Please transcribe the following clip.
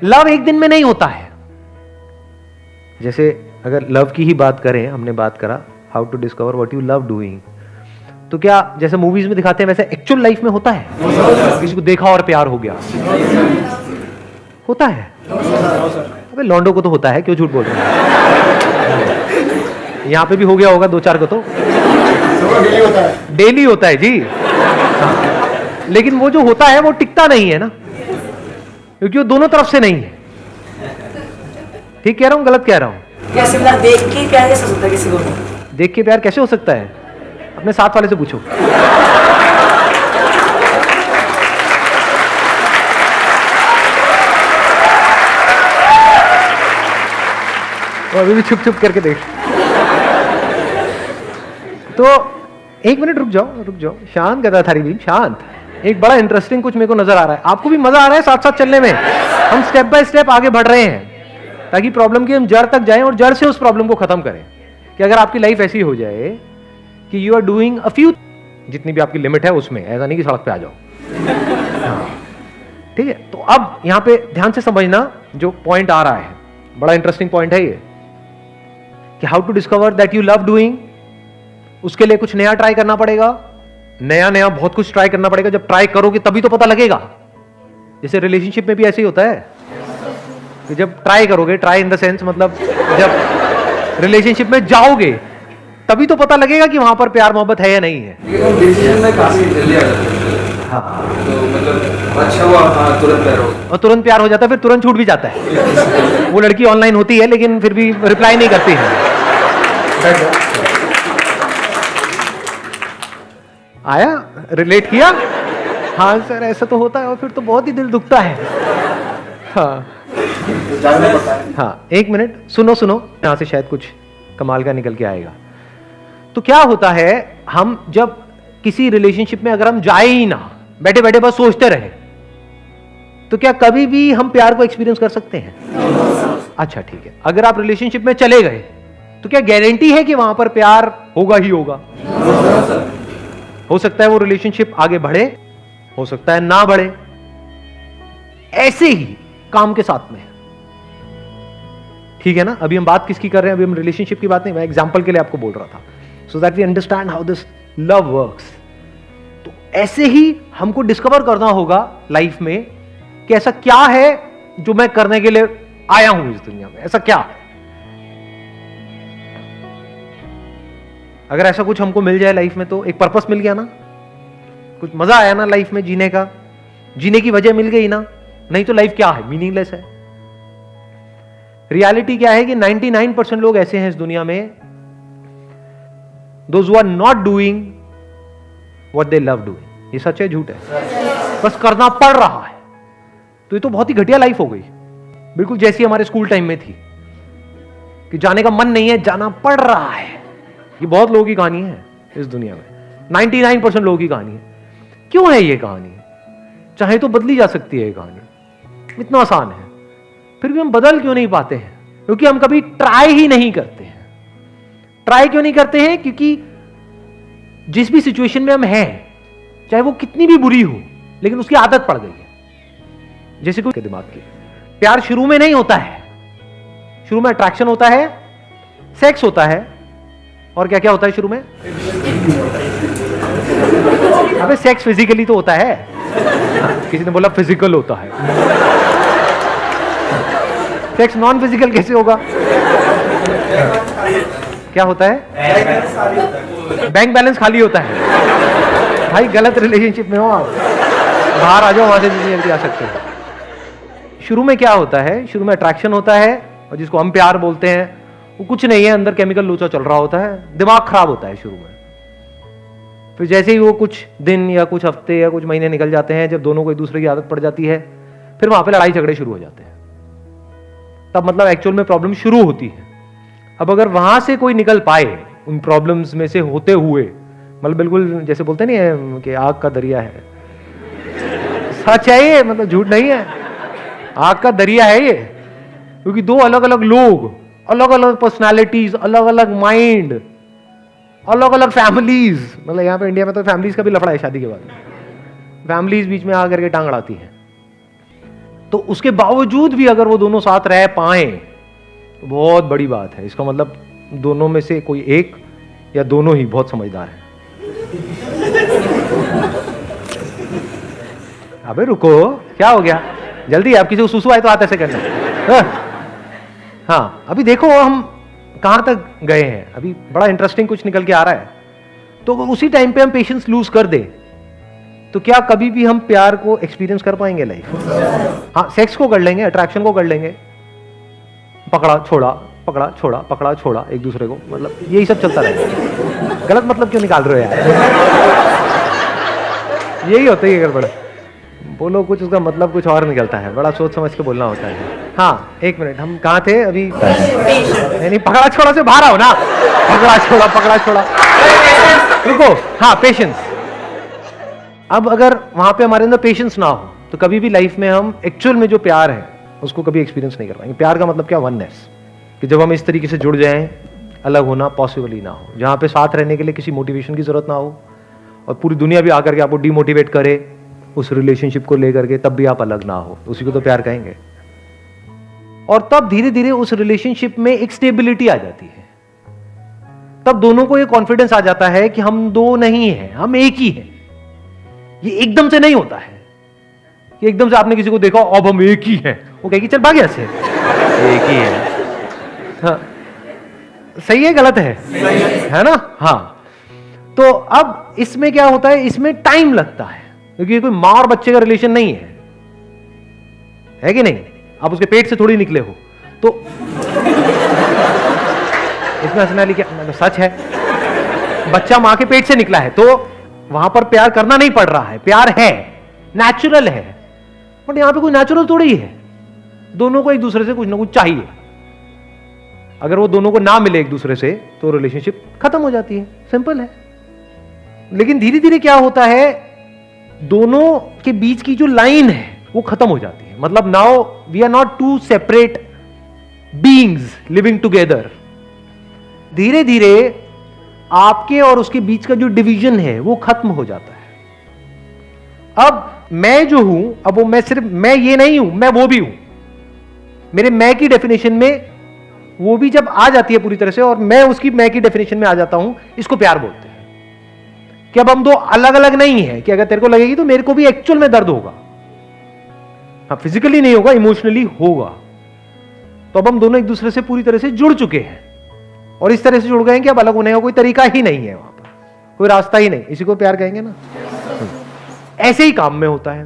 Love एक दिन में नहीं होता है। जैसे अगर लव की ही बात करें, हमने बात करा how to discover what you love doing, तो क्या जैसे मूवीज में दिखाते हैं वैसे एक्चुअल लाइफ में होता है? किसी को देखा और प्यार हो गया होता है? अबे लॉन्डो को तो होता है, क्यों झूठ बोल रहे हैं? यहाँ पे भी हो गया होगा 2-4 को तो डेली होता है जी। लेकिन वो जो होता है वो टिकता नहीं है ना, क्योंकि वो दोनों तरफ से नहीं है। ठीक कह रहा हूँ, गलत कह रहा हूँ? देख के प्यार कैसे हो सकता है किसी को? देख के प्यार कैसे हो सकता है? अपने साथ वाले से पूछो। वो अभी भी छुप छुप करके देख। तो 1 मिनट रुक जाओ, शांत कर रहा था बीम, शांत। एक बड़ा इंटरेस्टिंग कुछ मेरे को नजर आ रहा है। आपको भी मजा आ रहा है साथ साथ चलने में? हम स्टेप बाय स्टेप आगे बढ़ रहे हैं ताकि प्रॉब्लम की हम जड़ तक जाएं और जड़ से उस प्रॉब्लम को खत्म करें। कि अगर आपकी लाइफ ऐसी हो जाए कि you are doing a few, जितनी भी आपकी लिमिट है उसमें, ऐसा नहीं कि सड़क पे आ जाओ। ठीक है, तो अब यहां पे ध्यान से समझना जो पॉइंट आ रहा है, बड़ा इंटरेस्टिंग पॉइंट है ये, कि how to discover that you love doing. उसके लिए कुछ नया ट्राई करना पड़ेगा, नया बहुत कुछ ट्राई करना पड़ेगा। जब ट्राई करोगे तभी तो पता लगेगा। जैसे रिलेशनशिप में भी ऐसे ही होता है कि जब ट्राई करोगे, ट्राई इन द सेंस मतलब जब रिलेशनशिप में जाओगे तभी तो पता लगेगा कि वहां पर प्यार मोहब्बत है या नहीं है। और तुरंत प्यार हो जाता है, फिर तुरंत छूट भी जाता है। वो लड़की ऑनलाइन होती है लेकिन फिर भी रिप्लाई नहीं करती है। आया, रिलेट किया? हाँ सर ऐसा तो होता है, और फिर तो बहुत ही दिल दुखता है। हाँ 1 मिनट सुनो, यहां से शायद कुछ कमाल का निकल के आएगा। तो क्या होता है, हम जब किसी रिलेशनशिप में अगर हम जाए ही ना, बैठे बैठे बस सोचते रहे, तो क्या कभी भी हम प्यार को एक्सपीरियंस कर सकते हैं? अच्छा ठीक है, अगर आप रिलेशनशिप में चले गए तो क्या गारंटी है कि वहां पर प्यार होगा ही होगा? हो सकता है वो रिलेशनशिप आगे बढ़े, हो सकता है ना बढ़े। ऐसे ही काम के साथ में, ठीक है ना? अभी हम बात किसकी कर रहे हैं? अभी हम रिलेशनशिप की बात नहीं, मैं एग्जांपल के लिए आपको बोल रहा था, so that we understand how this love works. तो ऐसे ही हमको डिस्कवर करना होगा लाइफ में कि ऐसा क्या है जो मैं करने के लिए आया हूं इस दुनिया में, ऐसा क्या है। अगर ऐसा कुछ हमको मिल जाए लाइफ में तो एक पर्पस मिल गया ना, कुछ मजा आया ना लाइफ में जीने का, जीने की वजह मिल गई ना। नहीं तो लाइफ क्या है? मीनिंगलेस है। रियलिटी क्या है कि 99% लोग ऐसे हैं इस दुनिया में, those who are not doing what they love doing. ये सच है झूठ है? बस करना पड़ रहा है। तो ये तो बहुत ही घटिया लाइफ हो गई, बिल्कुल जैसी हमारे स्कूल टाइम में थी कि जाने का मन नहीं है, जाना पड़ रहा है। ये बहुत लोगों की कहानी है इस दुनिया में, 99% लोगों की कहानी है। क्यों है ये कहानी? चाहे तो बदली जा सकती है ये कहानी, इतना आसान है, फिर भी हम बदल क्यों नहीं पाते हैं? क्योंकि हम कभी ट्राई ही नहीं करते हैं। ट्राई क्यों नहीं करते हैं? क्योंकि जिस भी सिचुएशन में हम हैं, चाहे वो कितनी भी बुरी हो, लेकिन उसकी आदत पड़ गई है। जैसे कोई दिमाग की, प्यार शुरू में नहीं होता है। शुरू में अट्रैक्शन होता है, सेक्स होता है, और क्या क्या होता है शुरू में? अबे सेक्स फिजिकली तो होता है। किसी ने बोला फिजिकल होता है, सेक्स नॉन फिजिकल कैसे होगा? क्या होता है? बैंक बैलेंस खाली होता है। भाई गलत रिलेशनशिप में हो आप, बाहर आ जाओ, वहां से जल्दी आ सकते हैं। शुरू में क्या होता है? शुरू में अट्रैक्शन होता है, और जिसको हम प्यार बोलते हैं वो कुछ नहीं है, अंदर केमिकल लोचा चल रहा होता है, दिमाग खराब होता है शुरू में। फिर जैसे ही वो कुछ दिन या कुछ हफ्ते या कुछ महीने निकल जाते हैं, जब दोनों को एक दूसरे की आदत पड़ जाती है, फिर वहां पे लड़ाई झगड़े शुरू हो जाते हैं। तब मतलब एक्चुअल में प्रॉब्लम शुरू होती है। अब अगर वहां से कोई निकल पाए उन प्रॉब्लम्स में से होते हुए, मतलब बिल्कुल जैसे बोलते नहीं है कि आग का दरिया है, सच है ये, मतलब झूठ नहीं है, आग का दरिया है ये। क्योंकि दो अलग अलग लोग, अलग अलग पर्सनालिटीज, अलग अलग माइंड, अलग अलग फैमिलीज, मतलब यहाँ पे इंडिया में तो फैमिलीज का भी लफड़ा है शादी के बाद, फैमिलीज बीच में आकर के टांग अड़ाती है। तो उसके बावजूद भी अगर वो दोनों साथ रह पाए तो बहुत बड़ी बात है। इसका मतलब दोनों में से कोई एक या दोनों ही बहुत समझदार है। अबे रुको, क्या हो गया? जल्दी, आप किसी को सुसु आए तो हाथ ऐसे करना। हाँ, अभी देखो हम कहां तक गए हैं। अभी बड़ा इंटरेस्टिंग कुछ निकल के आ रहा है। तो उसी टाइम पे हम पेशेंस लूज कर दे तो क्या कभी भी हम प्यार को एक्सपीरियंस कर पाएंगे लाइफ? हाँ, सेक्स को कर लेंगे, अट्रैक्शन को कर लेंगे, पकड़ा छोड़ा पकड़ा छोड़ा पकड़ा छोड़ा एक दूसरे को, मतलब यही सब चलता रहेगा। गलत मतलब क्यों निकाल रहे हो यार? यही होता है गड़बड़। बोलो कुछ, उसका मतलब कुछ और निकलता है। बड़ा सोच समझ के बोलना होता है। हाँ, एक मिनट, हम कहाँ थे अभी? नहीं, पकड़ा छोड़ा से बाहर आओ ना। पकड़ा छोड़ा पकड़ा छोड़ा, रुको। हाँ, पेशेंस। अब अगर वहां पे हमारे अंदर पेशेंस ना हो तो कभी भी लाइफ में हम एक्चुअल में जो प्यार है उसको कभी एक्सपीरियंस नहीं कर पाएंगे। प्यार का मतलब क्या? वननेस। कि जब हम इस तरीके से जुड़ जाएं, अलग होना पॉसिबल ही ना हो, जहां पे साथ रहने के लिए किसी मोटिवेशन की जरूरत ना हो और पूरी दुनिया भी आकर के आपको डिमोटिवेट करे उस रिलेशनशिप को लेकर के, तब भी आप अलग ना हो, उसी को तो प्यार कहेंगे। और तब धीरे धीरे उस रिलेशनशिप में एक स्टेबिलिटी आ जाती है। तब दोनों को ये कॉन्फिडेंस आ जाता है कि हम दो नहीं हैं, हम एक ही हैं। ये एकदम से नहीं होता है कि एकदम से आपने किसी को देखा अब हम एक ही हैं, वो कहेगी चल भाग यहाँ से, एक ही है। हाँ, सही है गलत है ना? हाँ, तो अब इसमें क्या होता है, इसमें टाइम लगता है क्योंकि कोई माँ और बच्चे का रिलेशन नहीं है कि नहीं? आप उसके पेट से थोड़ी निकले हो। तो इसमें हंसने वाली क्या, तो सच है, बच्चा माँ के पेट से निकला है तो वहां पर प्यार करना नहीं पड़ रहा है, प्यार है, नेचुरल है। बट यहां पे कोई नेचुरल थोड़ी ही है, दोनों को एक दूसरे से कुछ ना कुछ चाहिए। अगर वो दोनों को ना मिले एक दूसरे से तो रिलेशनशिप खत्म हो जाती है, सिंपल है। लेकिन धीरे धीरे क्या होता है, दोनों के बीच की जो लाइन है वो खत्म हो जाती है। मतलब now we are not two separate beings living together. धीरे धीरे आपके और उसके बीच का जो डिवीजन है वो खत्म हो जाता है। अब मैं जो हूं, अब वो मैं सिर्फ मैं ये नहीं हूं, मैं वो भी हूं। मेरे मैं की डेफिनेशन में वो भी जब आ जाती है पूरी तरह से और मैं उसकी मैं की डेफिनेशन में आ जाता हूं, इसको प्यार बोलते हैं। कि अब हम दो अलग अलग नहीं है कि अगर तेरे को लगेगी तो मेरे को भी एक्चुअल में दर्द होगा। हाँ, फिजिकली नहीं होगा, इमोशनली होगा। तो अब हम दोनों एक दूसरे से पूरी तरह से जुड़ चुके हैं और इस तरह से जुड़ गए कि अब अलग होने का कोई तरीका ही नहीं है, वहां पर कोई रास्ता ही नहीं। इसी को प्यार कहेंगे ना। ऐसे ही काम में होता है।